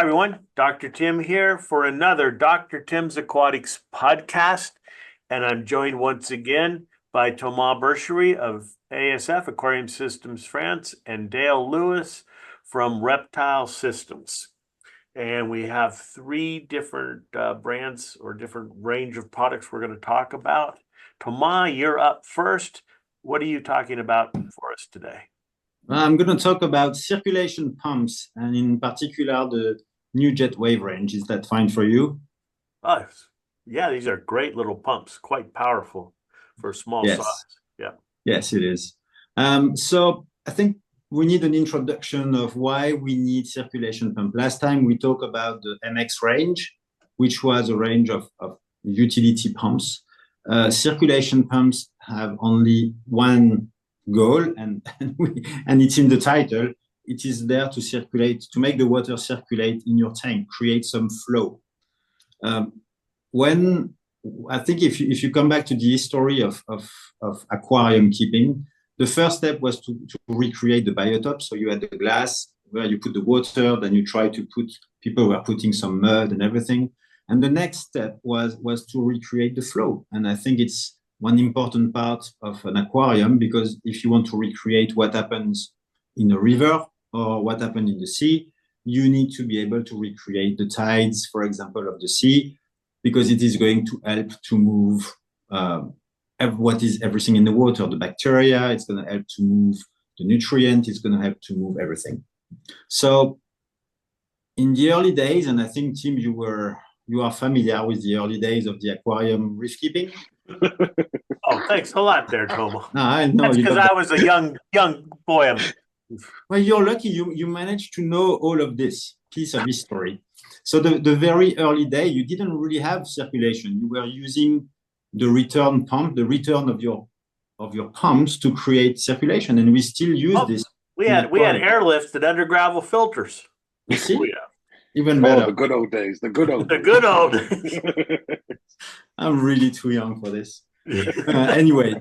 everyone. Dr. Tim here for another Dr. Tim's Aquatics podcast. And I'm joined once again by Thomas Berchery of ASF, Aquarium Systems France, and Dale Lewis from Reptile Systems. And we have three different brands or different range of products we're going to talk about. Thomas, you're up first. What are you talking about for us today? I'm going to talk about circulation pumps and in particular the new jet wave range. Is that fine for you? Oh, yeah, these are great little pumps, quite powerful for a small size. Yeah. Yes, it is. So I think we need an introduction of why we need circulation pump. Last time we talked about the MX range, which was a range of utility pumps. Circulation pumps have only one goal, and it's in the title. It is there to circulate, to make the water circulate in your tank, create some flow. When I think if you come back to the history of aquarium keeping, the first step was to recreate the biotop. So you had the glass where you put the water, then you try to people were putting some mud and everything. And the next step was to recreate the flow. And I think it's one important part of an aquarium, because if you want to recreate what happens in a river or what happened in the sea, you need to be able to recreate the tides, for example, of the sea, because it is going to help to move what is everything in the water, the bacteria. It's going to help to move the nutrient. It's going to help to move everything. So in the early days, and I think, Tim, you are familiar with the early days of the aquarium reef keeping. Oh, thanks a lot there, Thomas. No, I know. That's because I was a young boy. Well, you're lucky you managed to know all of this piece of history. So the very early day, you didn't really have circulation. You were using the return pump, the return of your pumps to create circulation, and we still use this. We had airlift and under gravel filters. You see? Oh, yeah. Even better. Oh, the good old days. The good old days. I'm really too young for this. Anyway,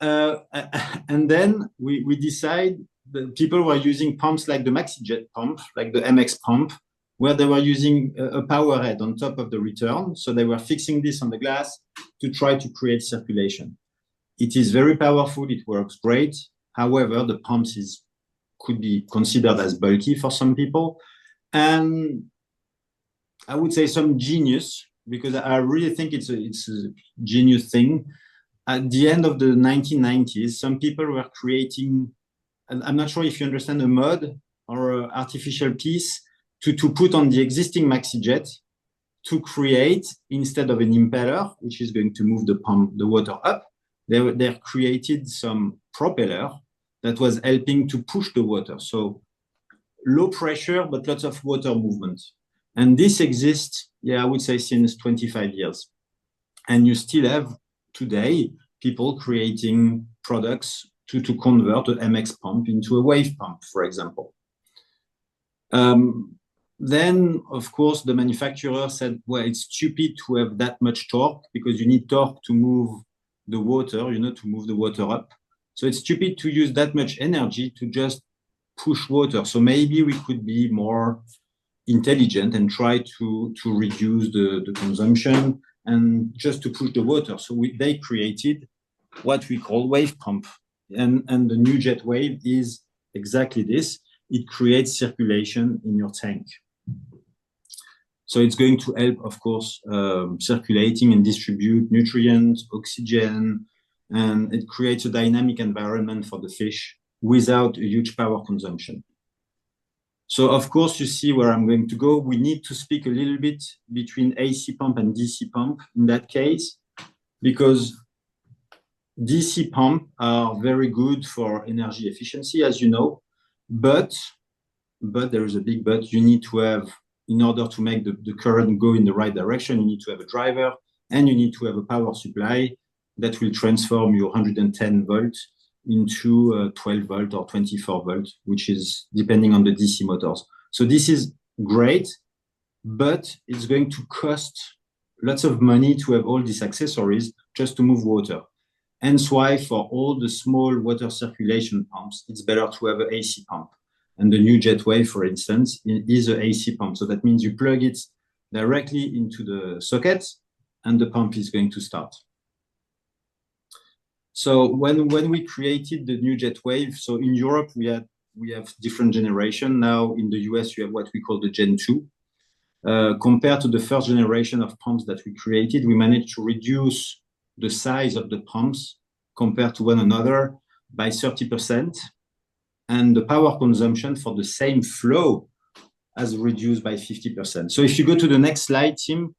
and then we decide that people were using pumps like the MaxiJet pump, like the MX pump, where they were using a power head on top of the return. So they were fixing this on the glass to try to create circulation. It is very powerful. It works great. However, the pumps could be considered as bulky for some people. And I would say some genius, because I really think it's a genius thing. At the end of the 1990s, some people were creating, and I'm not sure if you understand, a mud or an artificial piece to put on the existing MaxiJet to create, instead of an impeller, which is going to move the water up, they created some propeller that was helping to push the water. So low pressure, but lots of water movement. And this exists, I would say, since 25 years. And you still have today people creating products to convert an MX pump into a wave pump, for example. Then, of course, the manufacturer said, well, it's stupid to have that much torque, because you need torque to move the water, to move the water up. So it's stupid to use that much energy to just push water. So maybe we could be more intelligent and try to reduce the consumption and just to push the water. So they created what we call wave pump. And the new jet wave is exactly this. It creates circulation in your tank. So it's going to help, of course, circulating and distribute nutrients, oxygen, and it creates a dynamic environment for the fish without a huge power consumption. So, of course, you see where I'm going to go. We need to speak a little bit between AC pump and DC pump in that case, because DC pump are very good for energy efficiency, as you know, but there is a big but. You need to have, in order to make the current go in the right direction, you need to have a driver and you need to have a power supply that will transform your 110 volts into 12 volt or 24 volt, which is depending on the DC motors. So this is great, but it's going to cost lots of money to have all these accessories just to move water. Hence why for all the small water circulation pumps, it's better to have an AC pump. And the new JetWave, for instance, is an AC pump. So that means you plug it directly into the socket and the pump is going to start. So when we created the new JetWave, so in Europe, we have different generation. Now in the US, you have what we call the Gen 2. Compared to the first generation of pumps that we created, we managed to reduce the size of the pumps compared to one another by 30%. And the power consumption for the same flow has reduced by 50%. So if you go to the next slide, Tim,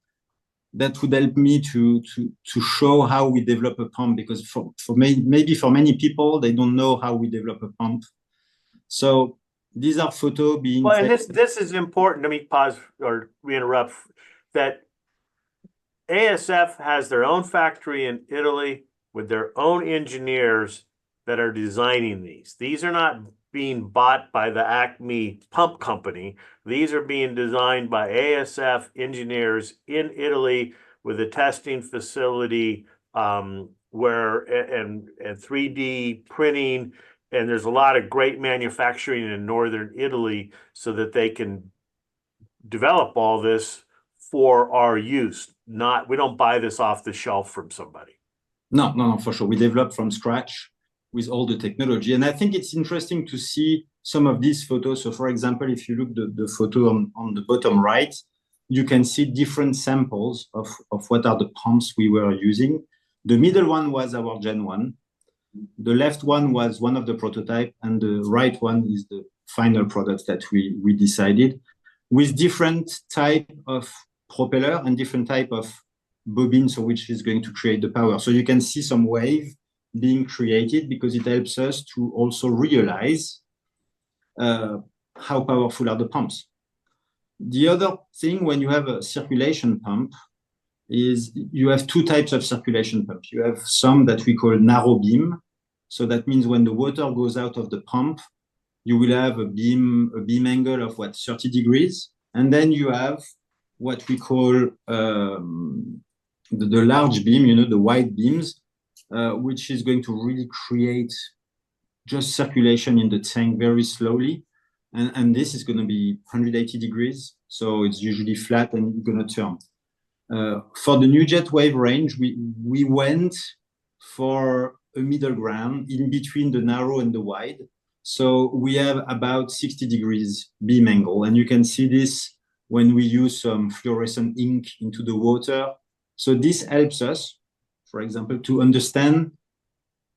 that would help me to show how we develop a pump, because maybe for many people, they don't know how we develop a pump. So these are photos being. Well, and this is important. Let me pause or interrupt. That ASF has their own factory in Italy with their own engineers that are designing these. These are not being bought by the Acme pump company. These are being designed by ASF engineers in Italy with a testing facility where and 3D printing. And there's a lot of great manufacturing in northern Italy so that they can develop all this for our use. We don't buy this off the shelf from somebody. No, for sure. We develop from scratch with all the technology. And I think it's interesting to see some of these photos. So for example, if you look at the photo on the bottom right, you can see different samples of what are the pumps we were using. The middle one was our Gen 1. The left one was one of the prototype, and the right one is the final product that we decided, with different type of propeller and different type of bobbin, so which is going to create the power. So you can see some wave being created because it helps us to also realize how powerful are the pumps. The other thing, when you have a circulation pump, is you have two types of circulation pumps. You have some that we call narrow beam. So that means when the water goes out of the pump, you will have a beam angle of 30 degrees. And then you have what we call the large beam, the wide beams, which is going to really create just circulation in the tank very slowly. And this is going to be 180 degrees. So it's usually flat and it's going to turn. For the new JetWave range, we went for a middle ground in between the narrow and the wide. So we have about 60 degrees beam angle. And you can see this when we use some fluorescent ink into the water. So this helps us, for example, to understand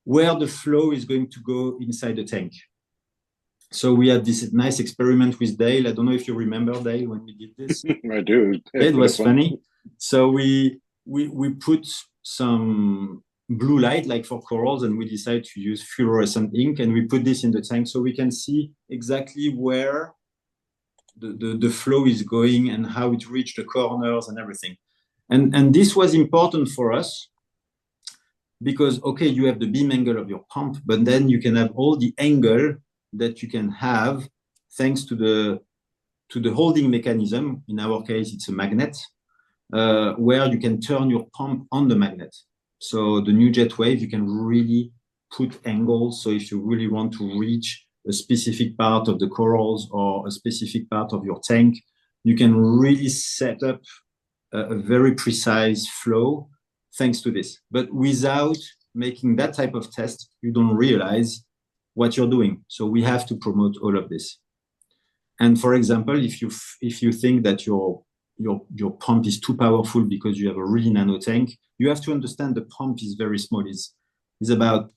where the flow is going to go inside the tank. So we had this nice experiment with Dale. I don't know if you remember, Dale, when we did this. I do. It was funny. So we put some blue light, like for corals, and we decided to use fluorescent ink, and we put this in the tank so we can see exactly where the flow is going and how it reached the corners and everything. And this was important for us because, okay, you have the beam angle of your pump, but then you can have all the angle that you can have thanks to the holding mechanism. In our case, it's a magnet, where you can turn your pump on the magnet. So the new JetWave, you can really put angles. So if you really want to reach a specific part of the corals or a specific part of your tank, you can really set up a very precise flow thanks to this. But without making that type of test, you don't realize what you're doing. So we have to promote all of this. And for example, if you think that your pump is too powerful because you have a really nano tank, you have to understand the pump is very small. It's about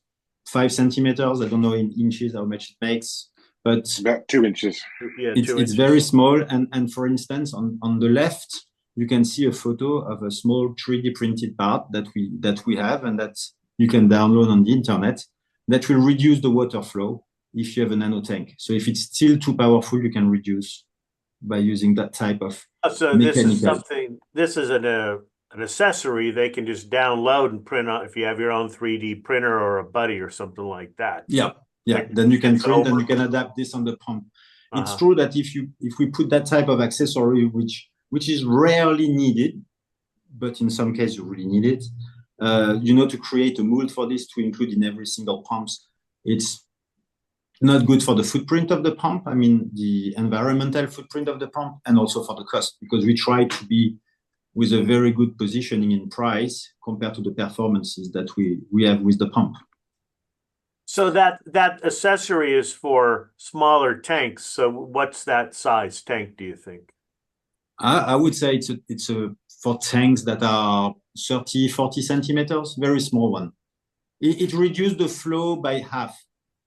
5 centimeters. I don't know in inches how much it makes, but about 2 inches. Yeah, it's very small. And for instance, on the left, you can see a photo of a small 3D printed part that we have, and that you can download on the internet, that will reduce the water flow if you have a nano tank. So if it's still too powerful, you can reduce by using that type of so mechanical. This is an accessory they can just download and print out if you have your own 3D printer or a buddy or something like that. Yeah. Then you can print and you can adapt this on the pump. It's true that if we put that type of accessory, which is rarely needed, but in some cases you really need it, to create a mold for this to include in every single pumps, it's not good for the footprint of the pump. I mean, the environmental footprint of the pump, and also for the cost, because we try to be with a very good positioning in price compared to the performances that we have with the pump. So that accessory is for smaller tanks. So what's that size tank, do you think? I would say it's a for tanks that are 30, 40 centimeters, very small one. It reduced the flow by half.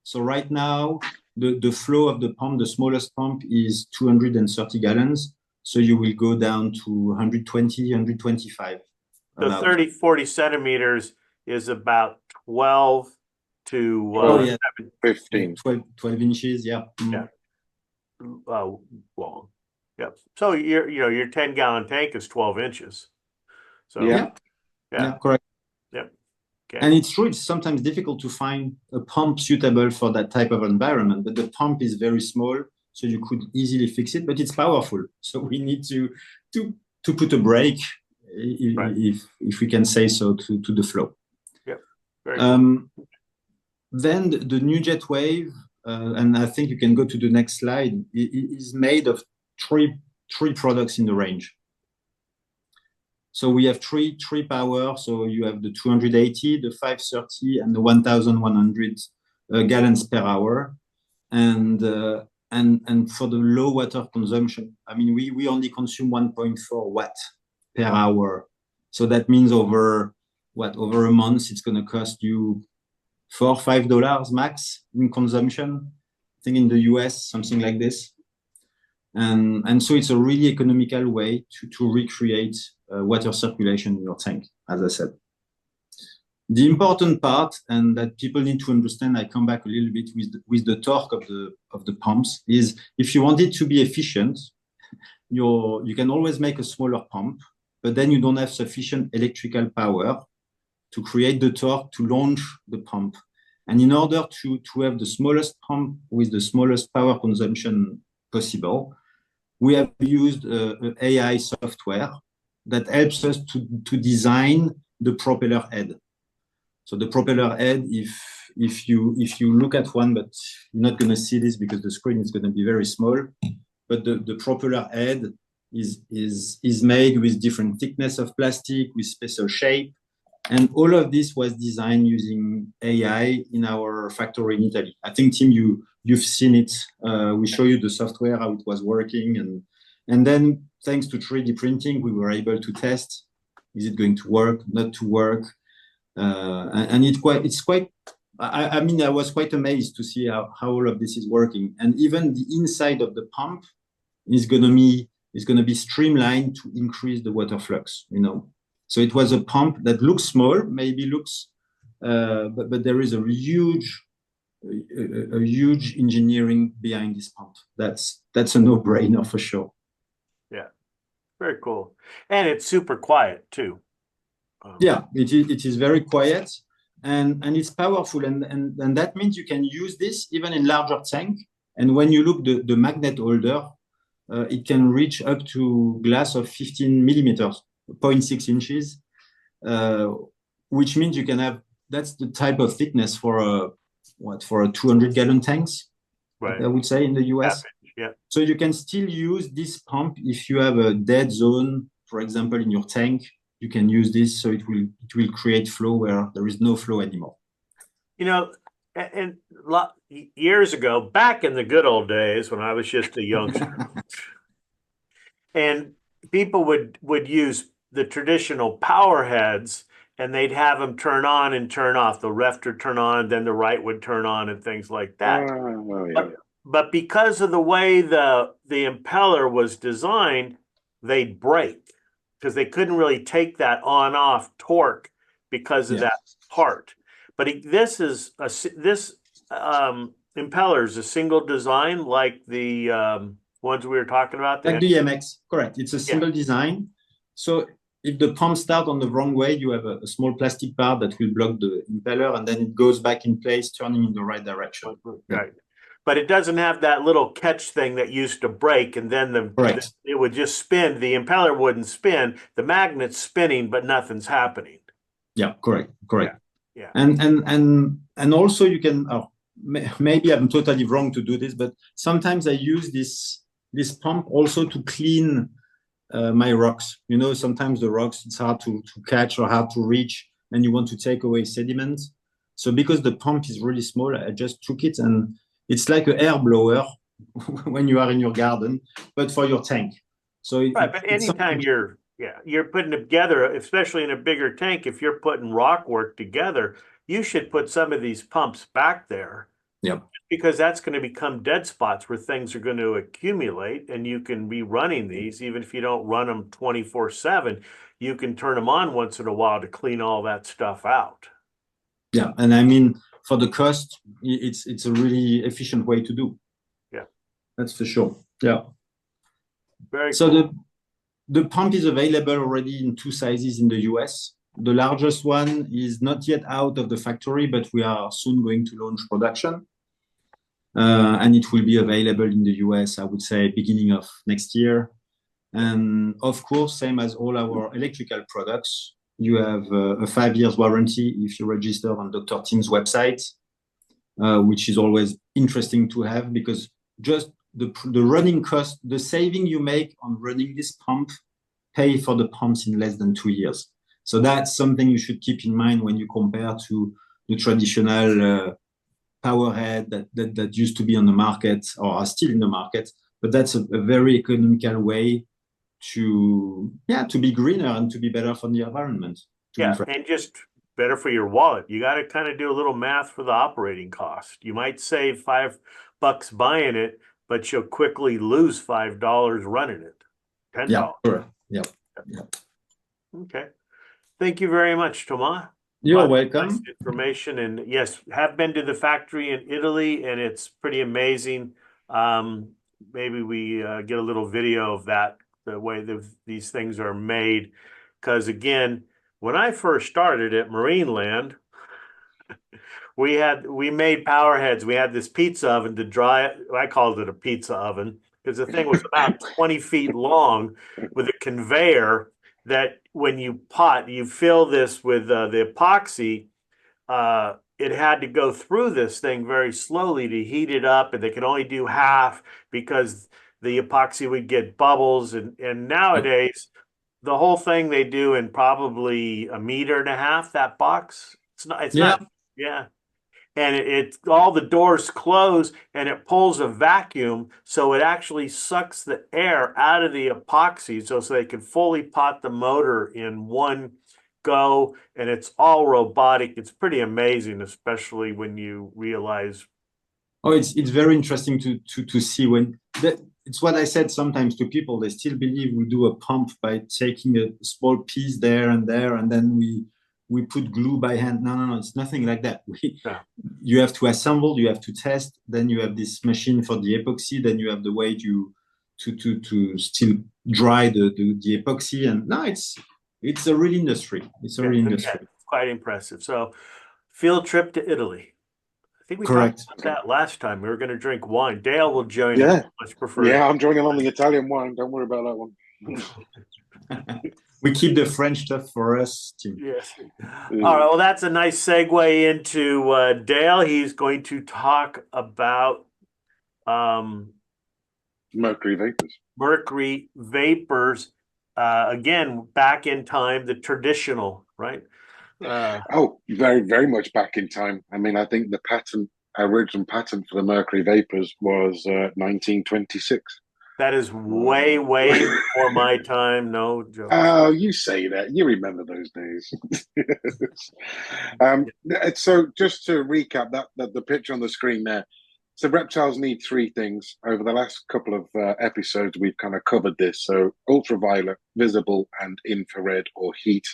So right now, the flow of the pump, the smallest pump is 230 gallons. So you will go down to 120, 125. So 30, 40 centimeters is about 12 to Oh, yeah. 15. 12 inches, yeah. Yeah. Long. Yep. So your 10-gallon tank is 12 inches. So Yeah. Yeah, correct. Yep. Okay. And it's true, it's sometimes difficult to find a pump suitable for that type of environment, but the pump is very small, so you could easily fix it, but it's powerful. So we need to put a brake, Right. if we can say so, to the flow. Yep. Very cool. Then the new jet wave, and I think you can go to the next slide, is made of three products in the range. So we have three power. So you have the 280, the 530, and the 1,100 gallons per hour, and for the low water consumption. I mean, we only consume 1.4 watt per hour. So that means over a month, it's going to cost you $4-5 max in consumption. I think in the US, something like this. And so it's a really economical way to recreate water circulation in your tank, as I said. The important part, and that people need to understand, I come back a little bit with the torque of the pumps, is if you want it to be efficient, you can always make a smaller pump, but then you don't have sufficient electrical power to create the torque to launch the pump. And in order to have the smallest pump with the smallest power consumption possible, we have used AI software that helps us to design the propeller head. So the propeller head, if you look at one, but you're not going to see this because the screen is going to be very small, but the propeller head is made with different thickness of plastic, with special shape. And all of this was designed using AI in our factory in Italy. I think, Tim, you've seen it. We show you the software, how it was working. And then thanks to 3D printing, we were able to test, is it going to work, not to work? And it's quite, I mean, I was quite amazed to see how all of this is working. And even the inside of the pump is going to be streamlined to increase the water flux, So it was a pump that looks small, maybe looks, but there is a huge engineering behind this pump. That's a no-brainer for sure. Yeah, very cool, and it's super quiet too. Yeah, it is very quiet, and it's powerful, and that means you can use this even in larger tank. And when you look the magnet holder, it can reach up to glass of 15 millimeters. 0.6 inches, which means you can have, that's the type of thickness for a 200-gallon tanks, right? I would say in the US. Yeah. So you can still use this pump if you have a dead zone, for example, in your tank. You can use this, so it will create flow where there is no flow anymore. And years ago, back in the good old days when I was just a youngster, and people would use the traditional power heads, and they'd have them turn on and turn off. The left would turn on, then the right would turn on, and things like that. Yeah. But because of the way the impeller was designed, they'd break because they couldn't really take that on-off torque because of that part. But this impeller is a single design, like the ones we were talking about. Like the MX, correct. It's a single design. So if the pump starts on the wrong way, you have a small plastic part that will block the impeller, and then it goes back in place, turning in the right direction. Right. But it doesn't have that little catch thing that used to break, and then it would just spin. The impeller wouldn't spin. The magnet's spinning, but nothing's happening. Yeah, correct. Yeah. And also you can, maybe I'm totally wrong to do this, but sometimes I use this pump also to clean my rocks. You know, sometimes the rocks, it's hard to catch or hard to reach, and you want to take away sediment. So because the pump is really small, I just took it, and it's like an air blower when you are in your garden, but for your tank. So Right, but anytime you're putting together, especially in a bigger tank, if you're putting rock work together, you should put some of these pumps back there. Yep. Because that's going to become dead spots where things are going to accumulate, and you can be running these even if you don't run them 24/7. You can turn them on once in a while to clean all that stuff out. Yeah, and I mean, for the cost, it's a really efficient way to do. Yeah, that's for sure. Yeah. Very So cool. the pump is available already in two sizes in the US. The largest one is not yet out of the factory, but we are soon going to launch production. And it will be available in the US, I would say, beginning of next year. And of course, same as all our electrical products, you have a 5 years warranty if you register on Dr. Tim's website, which is always interesting to have because just the running cost, the saving you make on running this pump, pay for the pumps in less than 2 years. So that's something you should keep in mind when you compare to the traditional powerhead that used to be on the market or are still in the market. But that's a very economical way to be greener and to be better for the environment. And just better for your wallet. You got to kind of do a little math for the operating cost. You might save $5 buying it, but you'll quickly lose $5 running it. $10. Yeah, sure. Yeah. Okay. Thank you very much, Thomas. You're welcome. Nice information, and yes, have been to the factory in Italy, and it's pretty amazing. Maybe we get a little video of that, the way these things are made, because again, when I first started at Marineland, we made power heads. We had this pizza oven to dry it. I called it a pizza oven because the thing was about 20 feet long with a conveyor that when you fill this with the epoxy, it had to go through this thing very slowly to heat it up, and they could only do half because the epoxy would get bubbles. And nowadays, the whole thing they do in probably a meter and a half, that box. It's not, yeah. And it all the doors close and it pulls a vacuum, so it actually sucks the air out of the epoxy so they can fully pot the motor in one go, and it's all robotic. It's pretty amazing, especially when you realize. Oh, it's very interesting to see when it's what I said sometimes to people. They still believe we do a pump by taking a small piece there, and then we put glue by hand. No, it's nothing like that. You have to assemble, you have to test, then you have this machine for the epoxy, then you have the way to still dry the epoxy, and no, it's a real industry. It's a real industry. Quite impressive. So, field trip to Italy. I think we Correct. talked about that last time. We were going to drink wine. Dale will join us. Much prefer. Yeah, I'm joining on the Italian wine. Don't worry about that one. We keep the French stuff for us, Tim. Yes. All right. Well, that's a nice segue into Dale. He's going to talk about mercury vapors. Mercury vapors. Again, back in time, the traditional, right? Very, very much back in time. I mean, I think the original patent for the mercury vapors was 1926. That is way, way before my time. No joke. Oh, you say that. You remember those days. So just to recap that the picture on the screen there. So reptiles need three things. Over the last couple of episodes, we've kind of covered this. So ultraviolet, visible, and infrared or heat.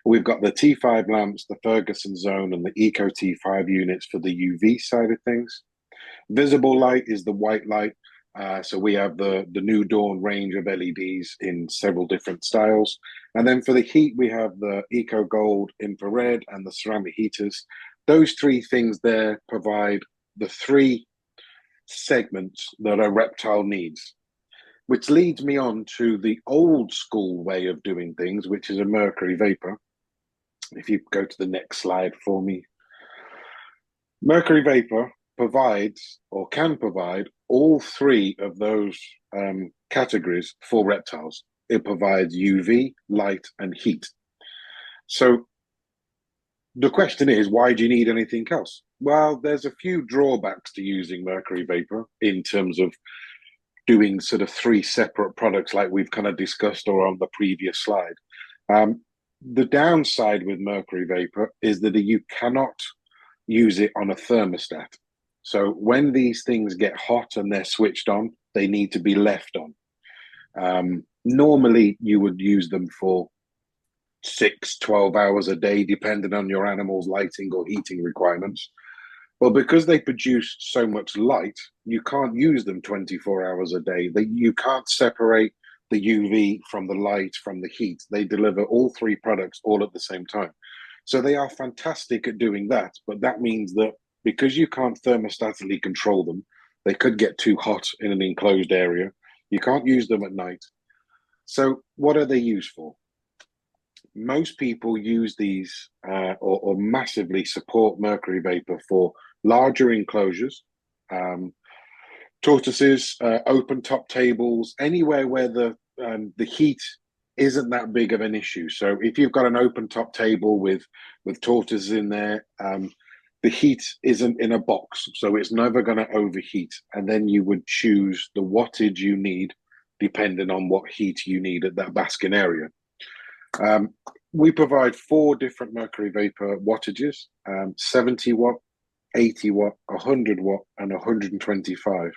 We've got the T5 lamps, the Ferguson zone, and the Eco T5 units for the UV side of things. Visible light is the white light. So we have the New Dawn range of LEDs in several different styles. And then for the heat, we have the Eco Gold infrared and the ceramic heaters. Those three things there provide the three segments that a reptile needs, which leads me on to the old school way of doing things, which is a mercury vapor. If you go to the next slide for me. Mercury vapor provides or can provide all three of those categories for reptiles. It provides UV, light, and heat. So the question is, why do you need anything else? Well, there's a few drawbacks to using mercury vapor in terms of doing sort of three separate products like we've kind of discussed or on the previous slide. The downside with mercury vapor is that you cannot use it on a thermostat. So when these things get hot and they're switched on, they need to be left on. Normally, you would use them for 12 hours a day, depending on your animal's lighting or heating requirements. Well, because they produce so much light, you can't use them 24 hours a day. You can't separate the UV from the light from the heat. They deliver all three products all at the same time. So they are fantastic at doing that. But that means that because you can't thermostatically control them, they could get too hot in an enclosed area. You can't use them at night. So what are they used for? Most people use these or massively support mercury vapor for larger enclosures, tortoises, open top tables, anywhere where the heat isn't that big of an issue. So if you've got an open top table with tortoises in there, the heat isn't in a box, so it's never going to overheat. And then you would choose the wattage you need, depending on what heat you need at that basking area. We provide 4 different mercury vapor wattages, 70 watt, 80 watt, 100 watt, and 125.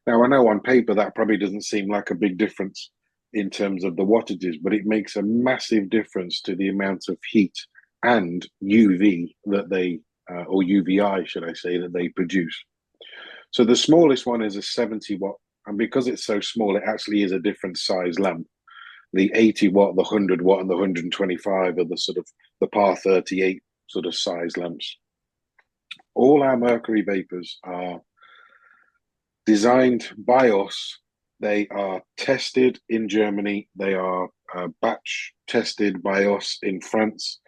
Now, I know on paper that probably doesn't seem like a big difference in terms of the wattages, but it makes a massive difference to the amount of heat and UV that they, or UVI, should I say, that they produce. So the smallest one is a 70 watt, and because it's so small, it actually is a different size lamp. The 80 watt, the 100 watt, and the 125 are the sort of the par 38 sort of size lamps. All our mercury vapors are designed by us. They are tested in Germany. They are batch tested by us in France.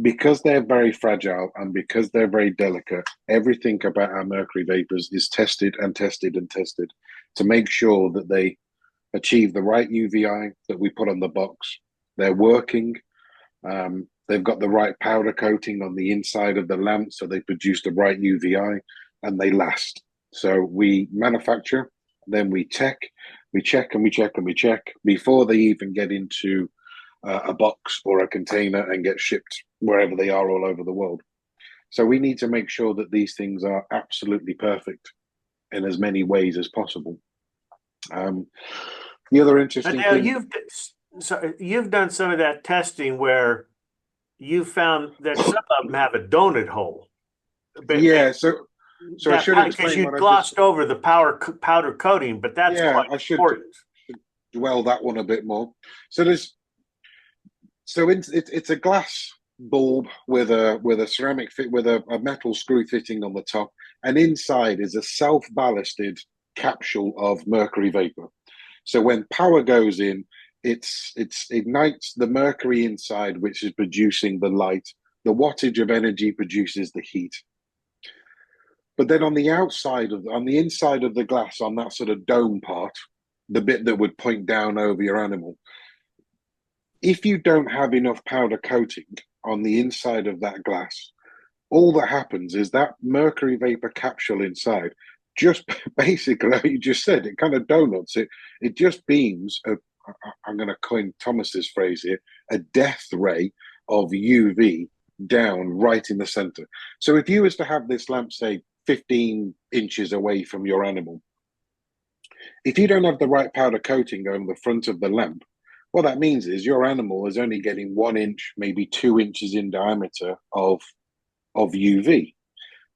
Because they're very fragile and because they're very delicate, everything about our mercury vapors is tested and tested and tested to make sure that they achieve the right UVI that we put on the box. They're working. They've got the right powder coating on the inside of the lamp, so they produce the right UVI, and they last. So we manufacture, then we check, and we check and we check before they even get into a box or a container and get shipped wherever they are all over the world. So we need to make sure that these things are absolutely perfect in as many ways as possible. The other interesting thing, you've done some of that testing where you found that some of them have a donut hole. Yeah, so I should explain because you glossed over the powder coating, but that's quite important. Should dwell that one a bit more. So it's a glass bulb with a ceramic with a metal screw fitting on the top, and inside is a self-ballasted capsule of mercury vapor. So when power goes in, it ignites the mercury inside, which is producing the light. The wattage of energy produces the heat. But then on the inside of the glass, on that sort of dome part, the bit that would point down over your animal, if you don't have enough powder coating on the inside of that glass, all that happens is that mercury vapor capsule inside just basically, like you just said, it kind of donuts it. It just beams. I'm going to coin Thomas's phrase here: a death ray of UV down right in the center. So if you was to have this lamp, say 15 inches away from your animal, if you don't have the right powder coating on the front of the lamp, what that means is your animal is only getting 1 inch, maybe 2 inches in diameter of UV.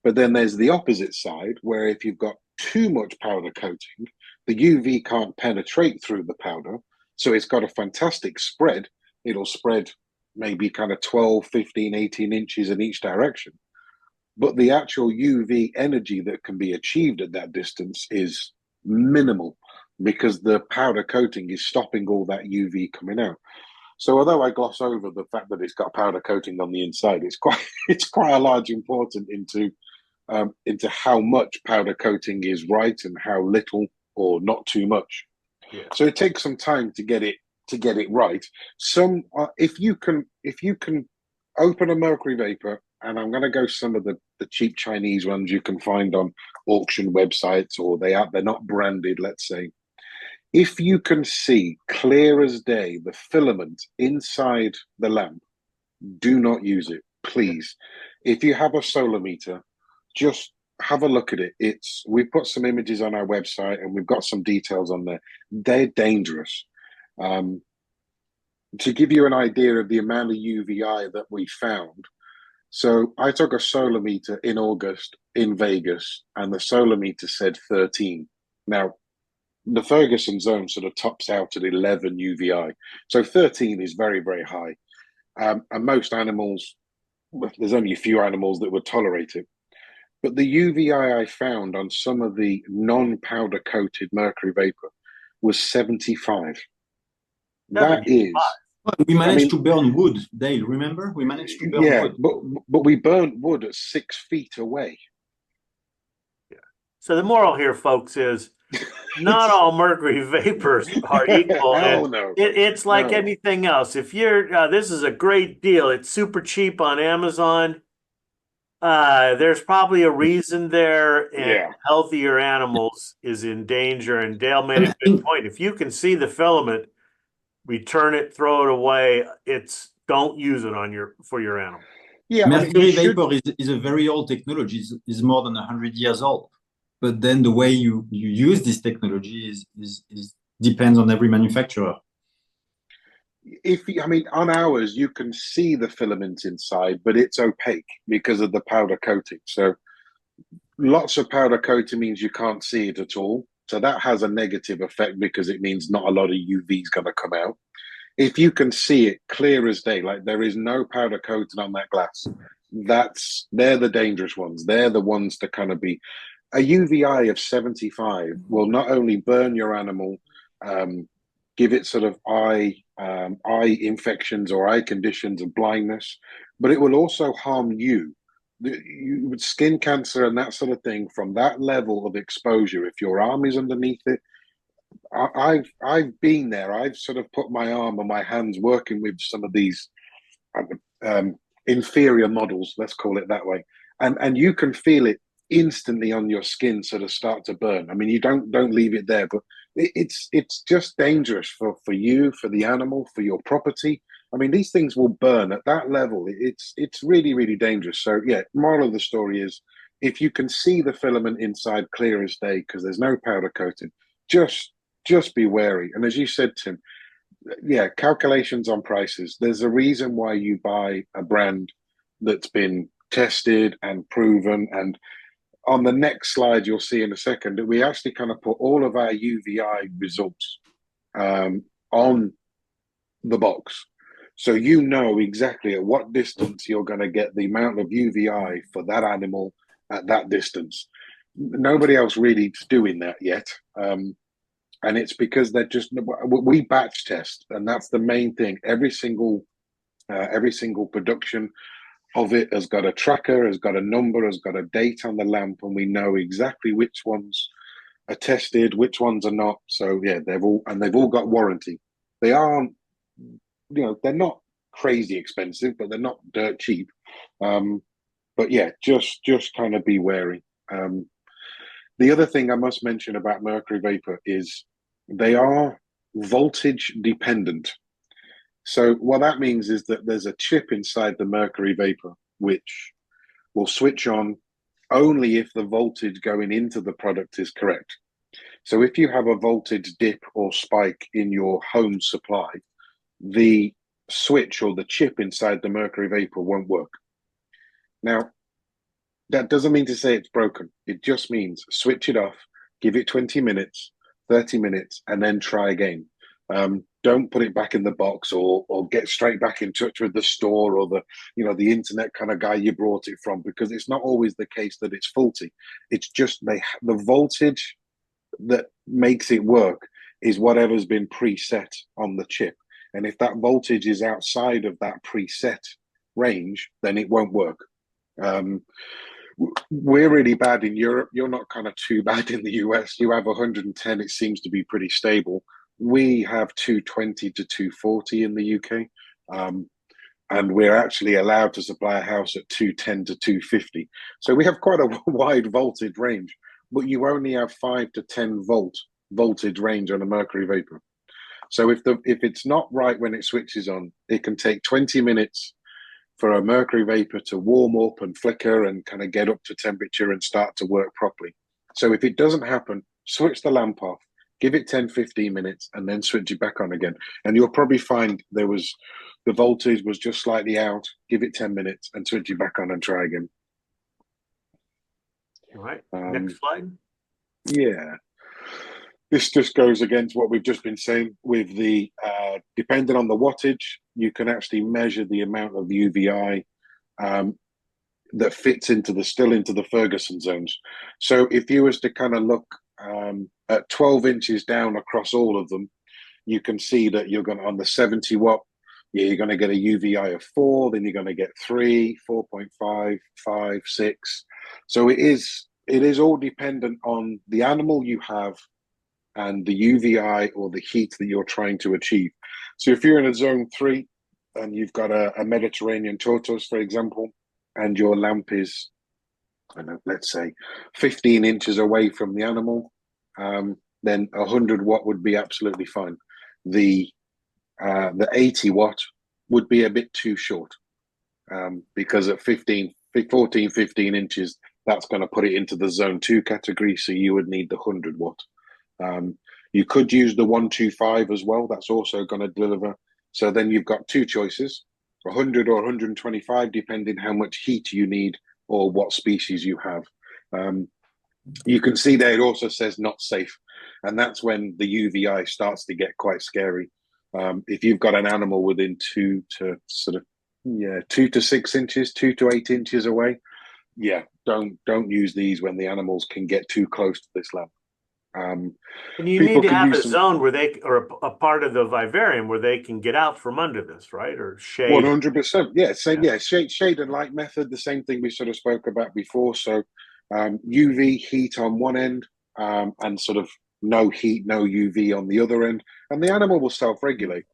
But then there's the opposite side, where if you've got too much powder coating, the UV can't penetrate through the powder. So it's got a fantastic spread. It'll spread maybe kind of 12, 15, 18 inches in each direction. But the actual UV energy that can be achieved at that distance is minimal because the powder coating is stopping all that UV coming out. So although I gloss over the fact that it's got powder coating on the inside, it's quite a large important into into how much powder coating is right and how little or not too much. Yeah. So it takes some time to get it right. Some if you can open a mercury vapor, and I'm going to go some of the cheap Chinese ones you can find on auction websites, or they're not branded, let's say. If you can see clear as day the filament inside the lamp, do not use it, please. If you have a solar meter, just have a look at it. We put some images on our website and we've got some details on there. They're dangerous. To give you an idea of the amount of UVI that we found, so I took a solar meter in August in Vegas, and the solar meter said 13. Now, the Ferguson zone sort of tops out at 11 UVI. So 13 is very, very high. And most animals, there's only a few animals that would tolerate it. But the UVI I found on some of the non-powder coated mercury vapor was 75. That is, we managed to burn wood, Dale. Remember, we managed to burn wood. but we burnt wood at 6 feet away. Yeah. So the moral here, folks, is not all mercury vapors are equal. Hell no. It's like anything else. If you're, this is a great deal. It's super cheap on Amazon. There's probably a reason there, and healthier animals is in danger. And Dale made a good point. If you can see the filament, return it, throw it away. Don't use it for your animal. Yeah, mercury vapor is a very old technology. It's more than 100 years old. But then the way you use this technology is depends on every manufacturer. On ours, you can see the filament inside, but it's opaque because of the powder coating. So lots of powder coating means you can't see it at all. So that has a negative effect because it means not a lot of UV is going to come out. If you can see it clear as day, like there is no powder coating on that glass, they're the dangerous ones. They're the ones to kind of be. A UVI of 75 will not only burn your animal, give it sort of eye infections or eye conditions and blindness, but it will also harm you. With skin cancer and that sort of thing from that level of exposure. If your arm is underneath it, I've been there. I've sort of put my arm and my hands working with some of these inferior models, let's call it that way, and you can feel it instantly on your skin sort of start to burn. I mean, you don't leave it there, but it's just dangerous for you, for the animal, for your property. I mean, these things will burn at that level. It's really, really dangerous. So yeah, moral of the story is, if you can see the filament inside clear as day because there's no powder coating, just be wary. And as you said, Tim, yeah, calculations on prices. There's a reason why you buy a brand that's been tested and proven. And on the next slide, you'll see in a second that we actually kind of put all of our UVI results on the box. So you know exactly at what distance you're going to get the amount of UVI for that animal at that distance. Nobody else really is doing that yet. And it's because we batch test, and that's the main thing. Every single production of it has got a tracker, has got a number, has got a date on the lamp, and we know exactly which ones are tested, which ones are not. So yeah, they've all got warranty. They aren't, they're not crazy expensive, but they're not dirt cheap. But yeah, just kind of be wary. The other thing I must mention about mercury vapor is they are voltage dependent. So what that means is that there's a chip inside the mercury vapor which will switch on only if the voltage going into the product is correct. So if you have a voltage dip or spike in your home supply, the switch or the chip inside the mercury vapor won't work. Now, that doesn't mean to say it's broken. It just means switch it off, give it 20 minutes, 30 minutes, and then try again. Don't put it back in the box or get straight back in touch with the store or the internet kind of guy you brought it from, because it's not always the case that it's faulty. It's just the voltage that makes it work is whatever's been preset on the chip. And if that voltage is outside of that preset range, then it won't work. We're really bad in Europe. You're not kind of too bad in the US. You have 110. It seems to be pretty stable. We have 220 to 240 in the UK. And we're actually allowed to supply a house at 210 to 250. So we have quite a wide voltage range, but you only have 5 to 10 voltage range on a mercury vapor. So if it's not right when it switches on, it can take 20 minutes for a mercury vapor to warm up and flicker and kind of get up to temperature and start to work properly. So if it doesn't happen, switch the lamp off, give it 10, 15 minutes, and then switch it back on again. And you'll probably find the voltage was just slightly out, give it 10 minutes and switch it back on and try again. All right. Next slide. Yeah. This just goes against what we've just been saying with the, depending on the wattage, you can actually measure the amount of UVI that fits into the Ferguson zones. So if you was to kind of look at 12 inches down across all of them, you can see that you're going to, on the 70 watt, you're going to get a UVI of 4, then you're going to get 3, 4.5, 5, 6. So it is all dependent on the animal you have and the UVI or the heat that you're trying to achieve. So if you're in a zone 3 and you've got a Mediterranean tortoise, for example, and your lamp is, I don't know, let's say 15 inches away from the animal, then 100 watt would be absolutely fine. The 80 watt would be a bit too short because at 14, 15 inches, that's going to put it into the zone 2 category. So you would need the 100 watt. You could use the 125 as well. That's also going to deliver. So then you've got two choices, 100 or 125, depending how much heat you need or what species you have. You can see there it also says not safe. And that's when the UVI starts to get quite scary. If you've got an animal within 2 to 6 inches, 2 to 8 inches away, don't use these when the animals can get too close to this lamp. And you need to have a zone where or a part of the vivarium where they can get out from under this, right? Or shade. 100%. Yeah, same. Yeah, shade and light method. The same thing we sort of spoke about before. So UV heat on one end, and sort of no heat, no UV on the other end, and the animal will self-regulate.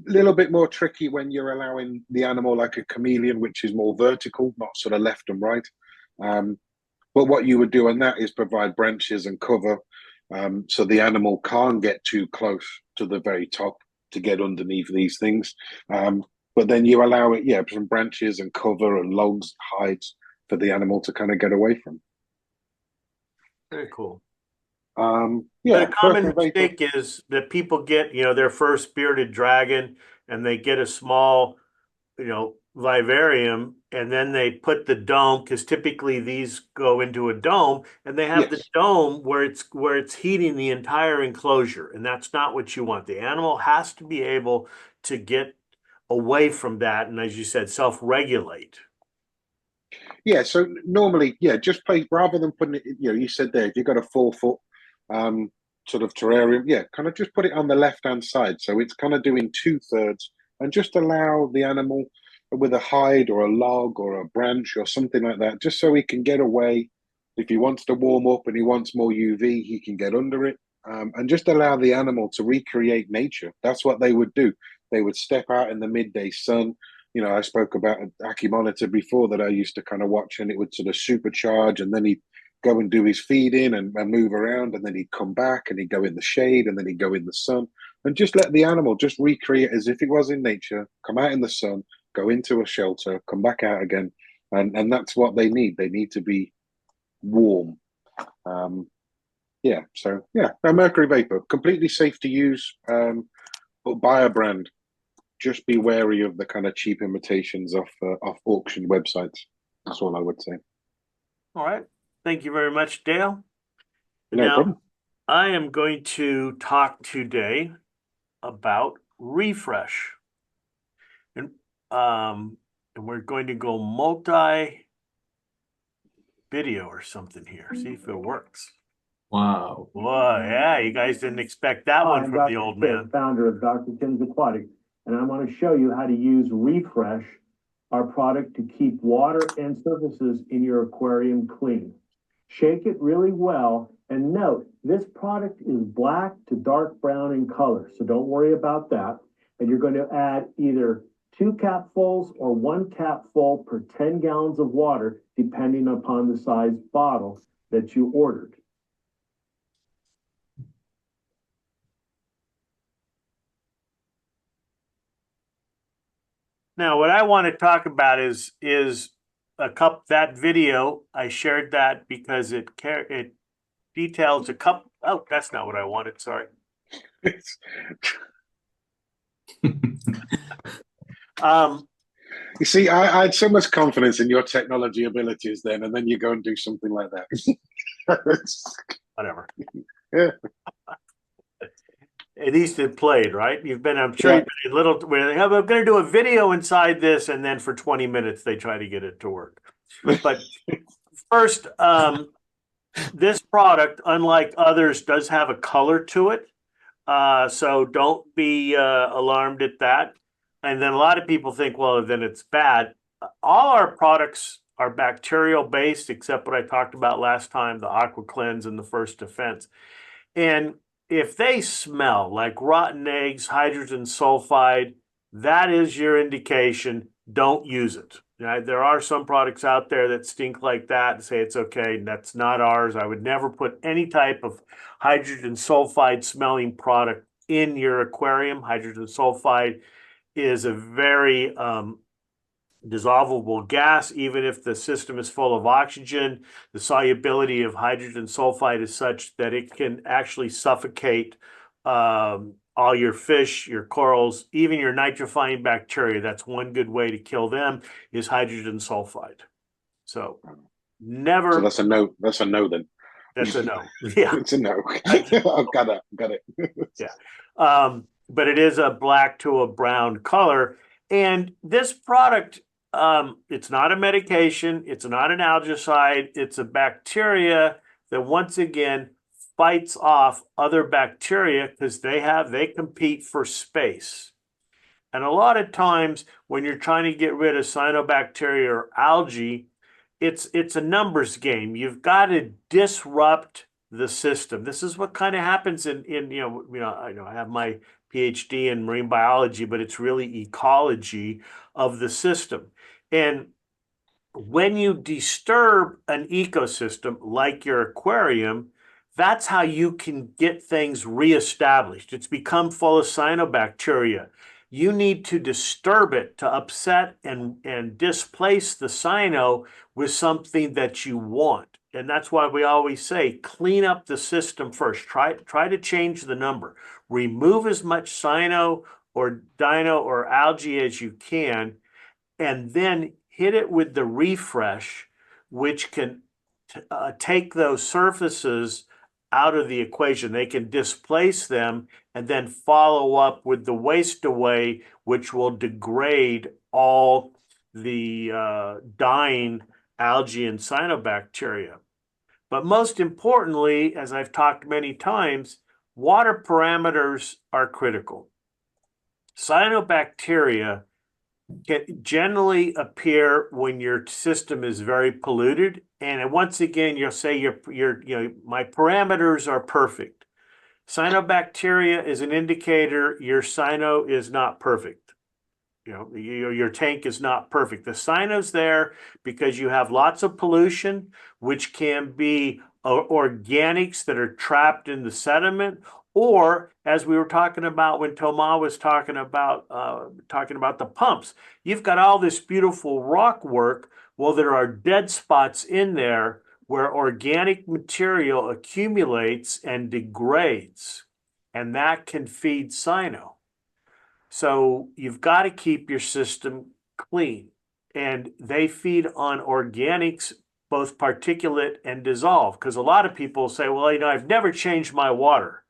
A little bit more tricky when you're allowing the animal like a chameleon, which is more vertical, not sort of left and right. But what you would do on that is provide branches and cover. So the animal can't get too close to the very top to get underneath these things. But then you allow it, some branches and cover and logs, hides for the animal to kind of get away from. Very cool. The common mistake is that people get, their first bearded dragon and they get a small, vivarium, and then they put the dome, because typically these go into a dome, and they have the dome where it's heating the entire enclosure, and that's not what you want. The animal has to be able to get away from that, and as you said, self-regulate. Yeah, so normally, just play, rather than putting it, you said there, if you've got a 4-foot sort of terrarium, kind of just put it on the left-hand side. So it's kind of doing 2/3, and just allow the animal with a hide or a log or a branch or something like that, just so he can get away. If he wants to warm up and he wants more UV, he can get under it, and just allow the animal to recreate nature. That's what they would do. They would step out in the midday sun. I spoke about an Aki monitor before that I used to kind of watch, and it would sort of supercharge, and then he'd go and do his feeding and move around, and then he'd come back and he'd go in the shade, and then he'd go in the sun, and just let the animal just recreate as if it was in nature, come out in the sun, go into a shelter, come back out again. And that's what they need. They need to be warm. A mercury vapor, completely safe to use, but buy a brand. Just be wary of the kind of cheap imitations off auction websites. That's all I would say. All right. Thank you very much, Dale. No problem. I am going to talk today about refresh. And we're going to go multi-video or something here. See if it works. Wow. Well, yeah, you guys didn't expect that one from the old man. Founder of Dr. Tim's Aquatics, and I want to show you how to use refresh our product to keep water and surfaces in your aquarium clean. Shake it really well, and note, this product is black to dark brown in color, so don't worry about that. And you're going to add either 2 capfuls or 1 capful per 10 gallons of water, depending upon the size bottle that you ordered. Now, what I want to talk about is that video. I shared that because it details a couple. Oh, that's not what I wanted. Sorry. You see, I had so much confidence in your technology abilities then, and then you go and do something like that. Whatever. Yeah. At least it played, right? I'm sure you've been a little, we're going to do a video inside this, and then for 20 minutes, they try to get it to work. But first, this product, unlike others, does have a color to it. So don't be alarmed at that. And then a lot of people think, well, then it's bad. All our products are bacterial based, except what I talked about last time, the Aqua Cleanse and the First Defense. And if they smell like rotten eggs, hydrogen sulfide, that is your indication. Don't use it. There are some products out there that stink like that and say it's okay. That's not ours. I would never put any type of hydrogen sulfide smelling product in your aquarium. Hydrogen sulfide is a very dissolvable gas. Even if the system is full of oxygen, the solubility of hydrogen sulfide is such that it can actually suffocate all your fish, your corals, even your nitrifying bacteria. That's one good way to kill them is hydrogen sulfide. So never. So that's a no. That's a no then. That's a no. Yeah. It's a no. I've got it. Yeah. But it is a black to a brown color. And this product, it's not a medication. It's not an algicide. It's a bacteria that once again fights off other bacteria because they compete for space. And a lot of times when you're trying to get rid of cyanobacteria or algae, it's a numbers game. You've got to disrupt the system. This is what kind of happens in I have my PhD in marine biology, but it's really ecology of the system. And when you disturb an ecosystem like your aquarium, that's how you can get things reestablished. It's become full of cyanobacteria. You need to disturb it to upset and displace the cyano with something that you want. And that's why we always say, clean up the system first. Try to change the number. Remove as much cyano or dino or algae as you can, and then hit it with the refresh, which can take those surfaces out of the equation. They can displace them and then follow up with the waste away, which will degrade all the dying algae and cyanobacteria. But most importantly, as I've talked many times, water parameters are critical. Cyanobacteria can generally appear when your system is very polluted. And once again, you'll say my parameters are perfect. Cyanobacteria is an indicator your cyano is not perfect. Your tank is not perfect. The cyano's there because you have lots of pollution, which can be organics that are trapped in the sediment, or as we were talking about when Thomas was talking about the pumps, you've got all this beautiful rock work. Well, there are dead spots in there where organic material accumulates and degrades, and that can feed cyano. So you've got to keep your system clean, and they feed on organics, both particulate and dissolved. Because a lot of people say, well, I've never changed my water.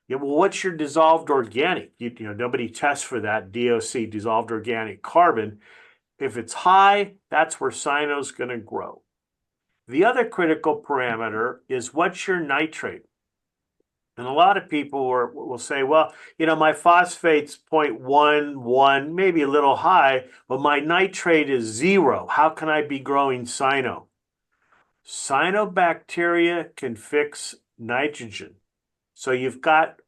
Yeah, well, what's your dissolved organic? Nobody tests for that, DOC, dissolved organic carbon. If it's high, that's where cyano's going to grow. The other critical parameter is what's your nitrate? And a lot of people will say, well, my phosphate's 0.11, maybe a little high, but my nitrate is 0. How can I be growing cyno? Cyanobacteria can fix nitrogen. So you've got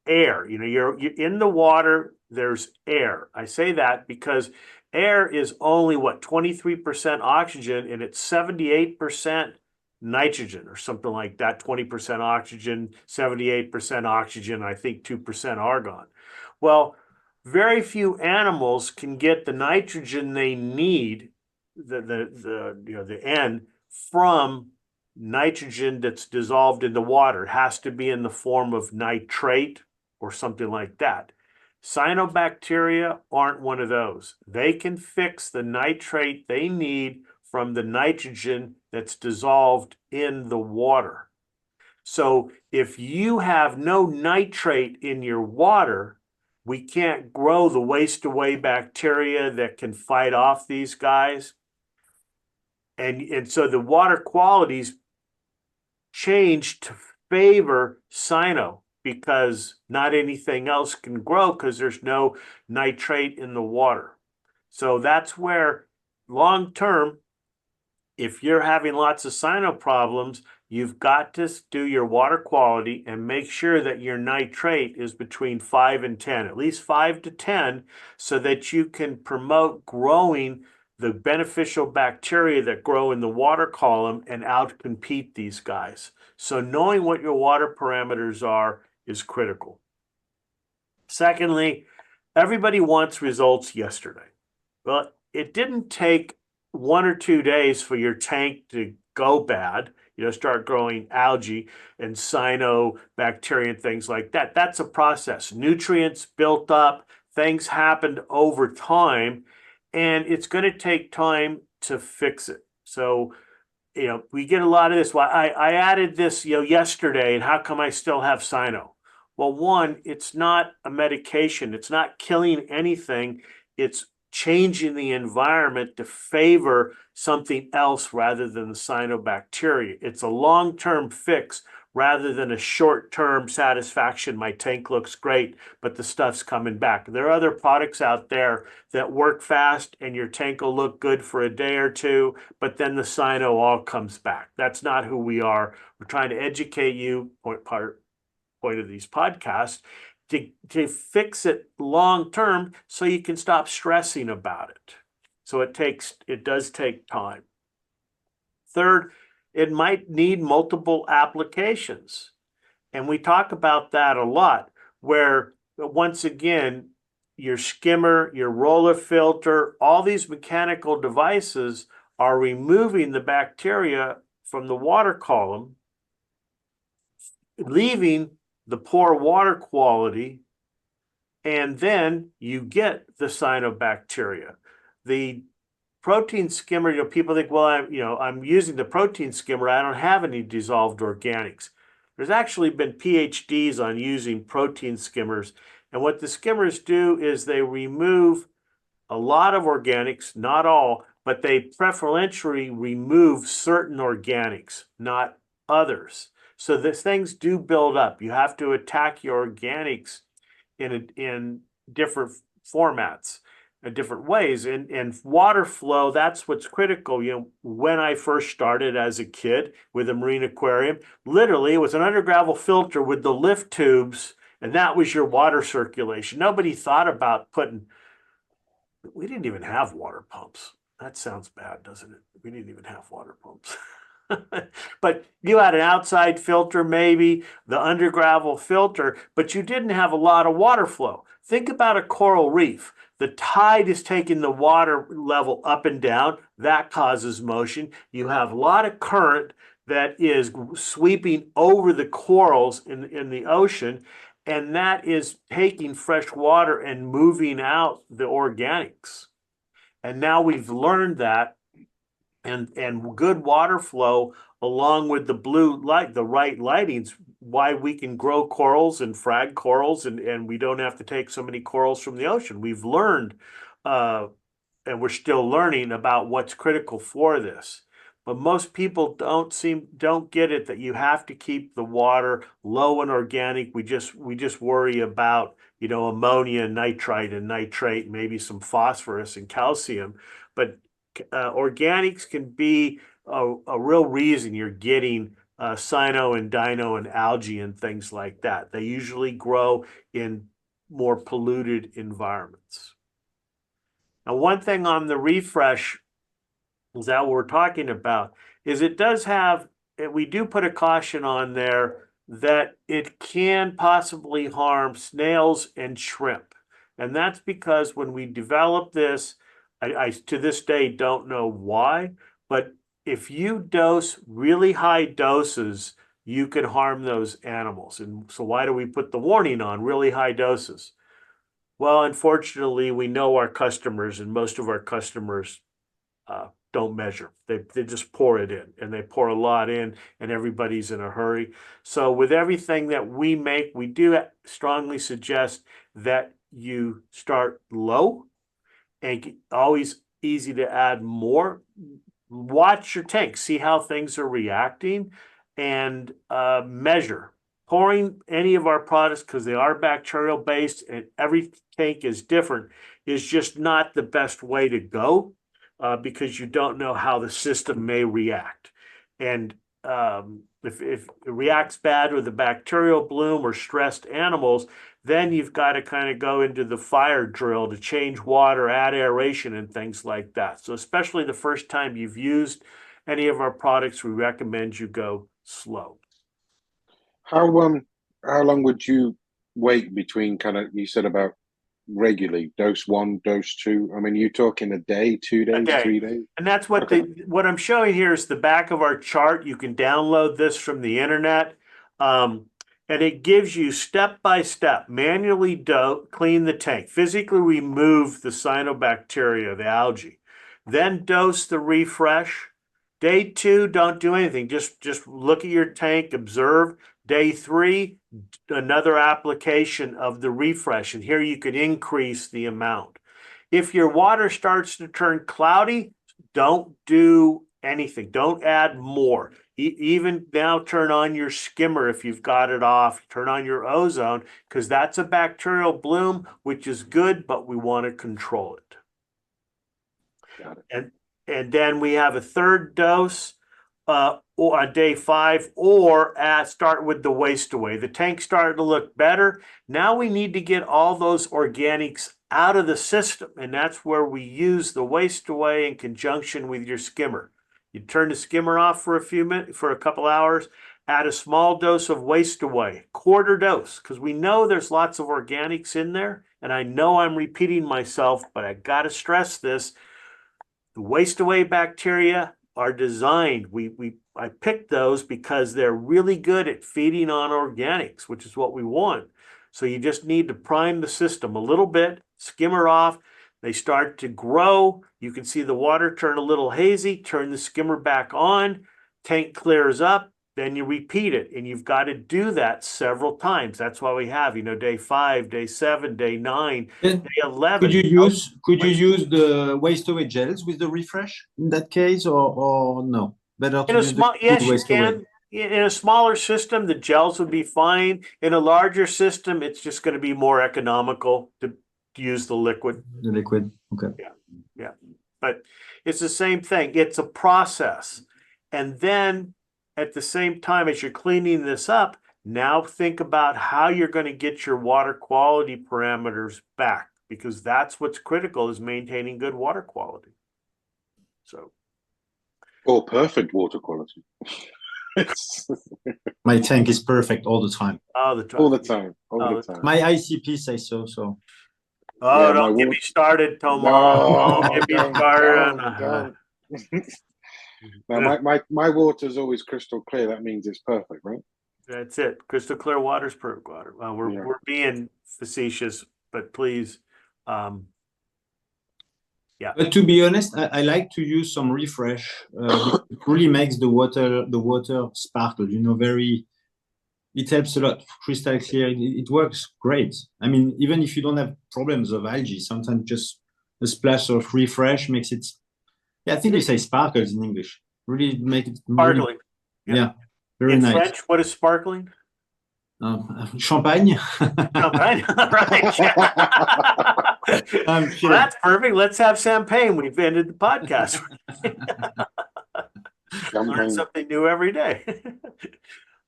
air, you're in the water, there's air. I say that because air is only 23% oxygen and it's 78% nitrogen or something like that, 20% oxygen, 78% oxygen, I think 2% argon. Well, very few animals can get the nitrogen they need, the N, from nitrogen that's dissolved in the water. It has to be in the form of nitrate or something like that. Cyanobacteria aren't one of those. They can fix the nitrate they need from the nitrogen that's dissolved in the water. So if you have no nitrate in your water, we can't grow the waste away bacteria that can fight off these guys. And so the water qualities change to favor cyno because not anything else can grow because there's no nitrate in the water. So that's where long term, if you're having lots of cyno problems, you've got to do your water quality and make sure that your nitrate is between 5 and 10, at least 5 to 10, so that you can promote growing the beneficial bacteria that grow in the water column and outcompete these guys. So knowing what your water parameters are is critical. Secondly, everybody wants results yesterday. Well, it didn't take 1 or 2 days for your tank to go bad, start growing algae and cyanobacteria and things like that. That's a process. Nutrients built up, things happened over time, and it's going to take time to fix it. So, we get a lot of this. Well, I added this, yesterday, and how come I still have cyno? Well, one, it's not a medication. It's not killing anything. It's changing the environment to favor something else rather than the cyanobacteria. It's a long-term fix rather than a short-term satisfaction. My tank looks great, but the stuff's coming back. There are other products out there that work fast and your tank will look good for a day or two, but then the cyno all comes back. That's not who we are. We're trying to educate you, point of these podcasts, to fix it long term so you can stop stressing about it. So it does take time. Third, it might need multiple applications. And we talk about that a lot, where once again, your skimmer, your roller filter, all these mechanical devices are removing the bacteria from the water column, leaving the poor water quality, and then you get the cyanobacteria. The protein skimmer, people think, well, I'm using the protein skimmer, I don't have any dissolved organics. There's actually been PhDs on using protein skimmers, and what the skimmers do is they remove a lot of organics, not all, but they preferentially remove certain organics, not others. So these things do build up. You have to attack your organics in different formats, in different ways. And water flow, that's what's critical. When I first started as a kid with a marine aquarium, literally it was an undergravel filter with the lift tubes, and that was your water circulation. Nobody thought about we didn't even have water pumps. That sounds bad, doesn't it? We didn't even have water pumps. But you had an outside filter, maybe the undergravel filter, but you didn't have a lot of water flow. Think about a coral reef. The tide is taking the water level up and down. That causes motion. You have a lot of current that is sweeping over the corals in the ocean, and that is taking fresh water and moving out the organics. And now we've learned that, and good water flow along with the blue light, the right lighting's why we can grow corals and frag corals, and we don't have to take so many corals from the ocean. We've learned, and we're still learning about what's critical for this. but most people don't get it that you have to keep the water low and organic. We just worry about, ammonia, nitrite and nitrate, maybe some phosphorus and calcium, but organics can be a real reason you're getting cyano and dino and algae and things like that. They usually grow in more polluted environments. Now, one thing on the refresh is that what we're talking about is it does have, we do put a caution on there that it can possibly harm snails and shrimp. And that's because when we developed this, I to this day don't know why, but if you dose really high doses, you can harm those animals. And so why do we put the warning on really high doses? Well, unfortunately, we know our customers, and most of our customers don't measure. They just pour it in, and they pour a lot in, and everybody's in a hurry. So with everything that we make, we do strongly suggest that you start low and always easy to add more. Watch your tank, see how things are reacting, and measure. Pouring any of our products, because they are bacterial based and every tank is different, is just not the best way to go because you don't know how the system may react. And if it reacts bad with a bacterial bloom or stressed animals, then you've got to kind of go into the fire drill to change water, add aeration and things like that. So especially the first time you've used any of our products, we recommend you go slow. How long would you wait between you said about regularly dose 1, dose 2? I mean, you talking a day, 2 days, A day. 3 days? And that's what what I'm showing here is the back of our chart. You can download this from the internet. And it gives you step by step, manually clean the tank, physically remove the cyanobacteria, the algae, then dose the refresh. Day 2, don't do anything. Just look at your tank, observe. Day 3, another application of the refresh. And here you can increase the amount. If your water starts to turn cloudy, don't do anything. Don't add more. Even now, turn on your skimmer if you've got it off. Turn on your ozone because that's a bacterial bloom, which is good, but we want to control it. Got it. And then we have a third dose or on day 5, or start with the waste away. The tank started to look better. Now we need to get all those organics out of the system, and that's where we use the waste away in conjunction with your skimmer. You turn the skimmer off for a few minutes, for a couple hours, add a small dose of waste away, quarter dose, because we know there's lots of organics in there. And I know I'm repeating myself, but I got to stress this. The waste away bacteria are designed. I picked those because they're really good at feeding on organics, which is what we want. So you just need to prime the system a little bit, skimmer off. They start to grow. You can see the water turn a little hazy, turn the skimmer back on, tank clears up, then you repeat it. And you've got to do that several times. That's why we have, day 5, day 7, day 9, day 11. Could you use the waste away gels with the refresh in that case, or no? Better to use yes, you waste away. can. In a smaller system, the gels would be fine. In a larger system, it's just going to be more economical to use the liquid. The liquid, okay. Yeah. But it's the same thing. It's a process. And then at the same time as you're cleaning this up, now think about how you're going to get your water quality parameters back, because that's what's critical, is maintaining good water quality. So. Or perfect water quality. My tank is perfect all the time. All the time. All the time. All the time. My ICP says so. Oh, yeah, don't get me started, Tomo. Don't get me started. Now, my water is always crystal clear. That means it's perfect, right? That's it. Crystal clear water is perfect water. Well, we're being facetious, but please, yeah. But to be honest, I like to use some refresh. It really makes the water sparkle. It helps a lot. Crystal clear. It works great. I mean, even if you don't have problems of algae, sometimes just a splash of refresh makes it. Yeah, I think we say sparkles in English. really make it really, Sparkling. yeah, very In nice. French, what is sparkling? Champagne. Champagne. Right. I'm Well, kidding. that's perfect. Let's have champagne. We've ended the podcast. Learn Champagne. something new every day.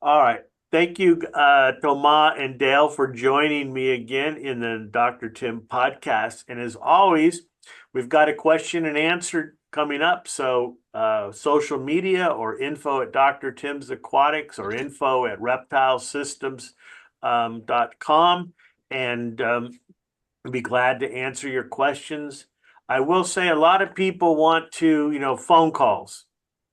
All right. Thank you, Thomas and Dale, for joining me again in the Dr. Tim podcast. And as always, we've got a question and answer coming up. So social media or info at Dr. Tim's Aquatics or info at reptilesystems.com. And I'd be glad to answer your questions. I will say a lot of people want to, phone calls.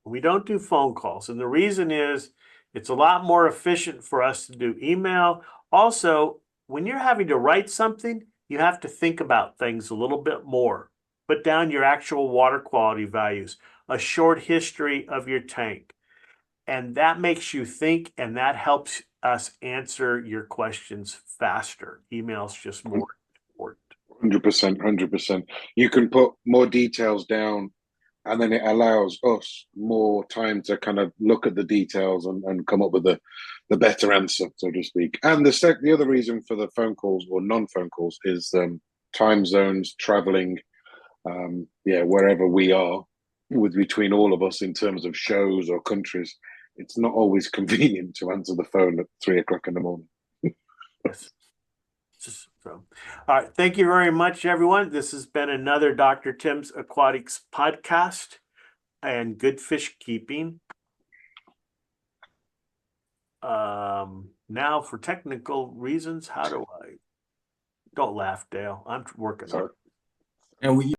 We don't do phone calls. And the reason is it's a lot more efficient for us to do email. Also, when you're having to write something, you have to think about things a little bit more. Put down your actual water quality values, a short history of your tank. And that makes you think, and that helps us answer your questions faster. Email's just more important. 100%, 100%. You can put more details down, and then it allows us more time to kind of look at the details and come up with the better answer, so to speak. And the other reason for the phone calls or non-phone calls is time zones, traveling, wherever we are between all of us in terms of shows or countries. It's not always convenient to answer the phone at 3 o'clock in the morning. So, all right. Thank you very much, everyone. This has been another Dr. Tim's Aquatics podcast and good fish keeping. Now, for technical reasons, how do I? Don't laugh, Dale. I'm working on it. And we